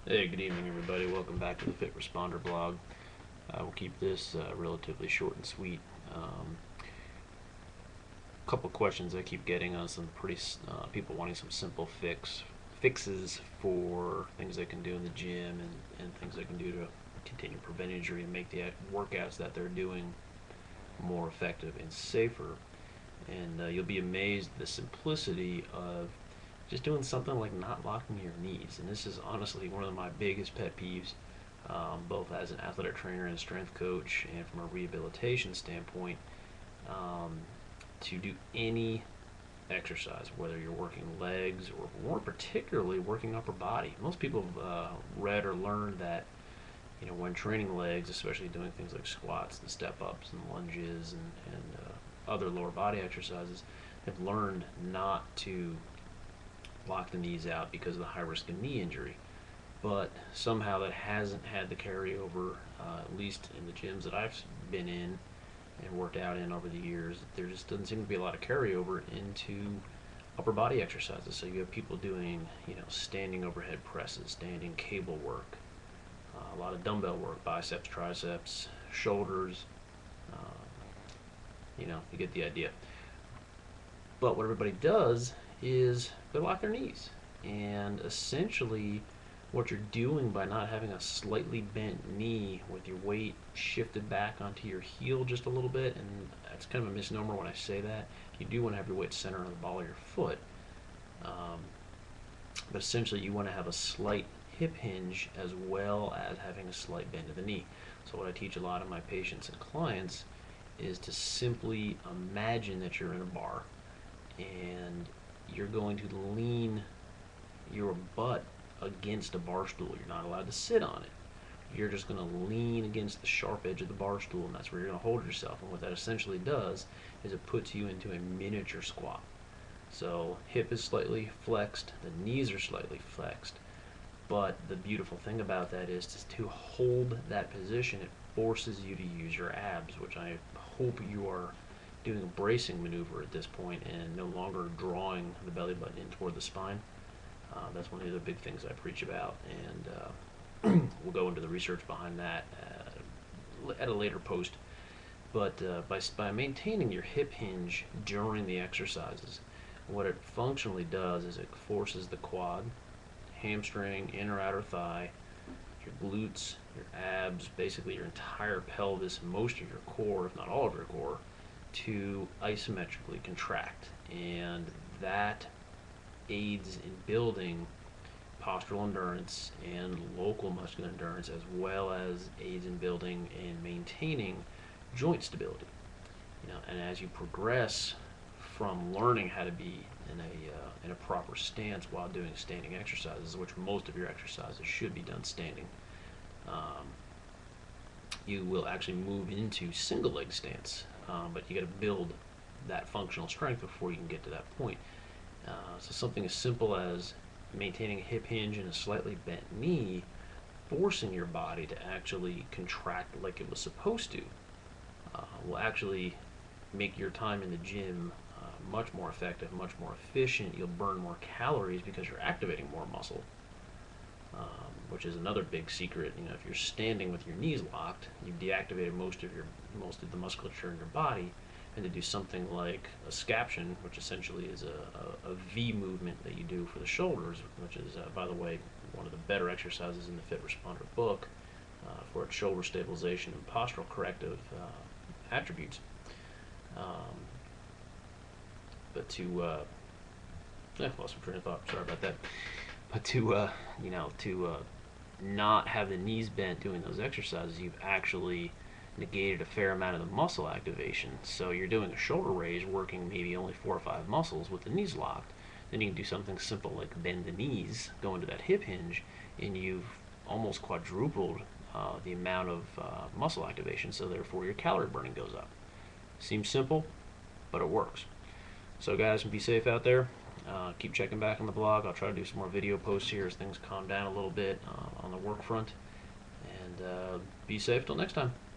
Hey, good evening, everybody. Welcome back to the Fit Responder blog. We'll keep this relatively short and sweet. A couple questions I keep getting on some pretty people wanting some simple fixes for things they can do in the gym and things they can do to continue to prevent injury and make the workouts that they're doing more effective and safer. And you'll be amazed at the simplicity of just doing something like not locking your knees. And this is honestly one of my biggest pet peeves, both as an athletic trainer and strength coach, and from a rehabilitation standpoint. Um, to do any exercise, whether you're working legs or more particularly working upper body. Most people have read or learned that when training legs, especially doing things like squats and step ups and lunges and other lower body exercises, have learned not to lock the knees out because of the high risk of knee injury. But somehow that hasn't had the carryover, at least in the gyms that I've been in and worked out in over the years. There just doesn't seem to be a lot of carryover into upper body exercises. So you have people doing, standing overhead presses, standing cable work, a lot of dumbbell work, biceps, triceps, shoulders. Uh, you get the idea. But what everybody does is they lock their knees. And essentially, what you're doing by not having a slightly bent knee with your weight shifted back onto your heel just a little bit, and that's kind of a misnomer when I say that. You do want to have your weight centered on the ball of your foot. Um, but essentially, you want to have a slight hip hinge as well as having a slight bend of the knee. So, what I teach a lot of my patients and clients is to simply imagine that you're in a bar and you're going to lean your butt against a bar stool. You're not allowed to sit on it. You're just going to lean against the sharp edge of the bar stool, and that's where you're going to hold yourself. And what that essentially does is it puts you into a miniature squat. So hip is slightly flexed, the knees are slightly flexed, but the beautiful thing about that is to hold that position, it forces you to use your abs, which I hope you are doing a bracing maneuver at this point and no longer drawing the belly button in toward the spine. That's one of the big things I preach about, and we'll go into the research behind that at a later post. But by maintaining your hip hinge during the exercises, what it functionally does is it forces the quad, hamstring, inner outer thigh, your glutes, your abs, basically your entire pelvis, most of your core, if not all of your core, to isometrically contract. And that aids in building postural endurance and local muscular endurance, as well as aids in building and maintaining joint stability. And as you progress from learning how to be in a proper stance while doing standing exercises, which most of your exercises should be done standing, um, you will actually move into single leg stance. But you got to build that functional strength before you can get to that point. So something as simple as maintaining a hip hinge and a slightly bent knee, forcing your body to actually contract like it was supposed to, will actually make your time in the gym much more effective, much more efficient. You'll burn more calories because you're activating more muscle, which is another big secret. If you're standing with your knees locked, you've deactivated most of the musculature in your body. And to do something like a scaption, which essentially is a V movement that you do for the shoulders, which is, by the way, one of the better exercises in the Fit Responder book for its shoulder stabilization and postural corrective attributes. Um, but to lost some train of thought. Sorry about that. But to not have the knees bent doing those exercises, you've actually negated a fair amount of the muscle activation. So you're doing a shoulder raise, working maybe only 4 or 5 muscles with the knees locked. Then you can do something simple like bend the knees, go into that hip hinge, and you've almost quadrupled the amount of muscle activation. So therefore, your calorie burning goes up. Seems simple, but it works. So guys, be safe out there. Keep checking back on the blog. I'll try to do some more video posts here as things calm down a little bit on the work front. And be safe till next time.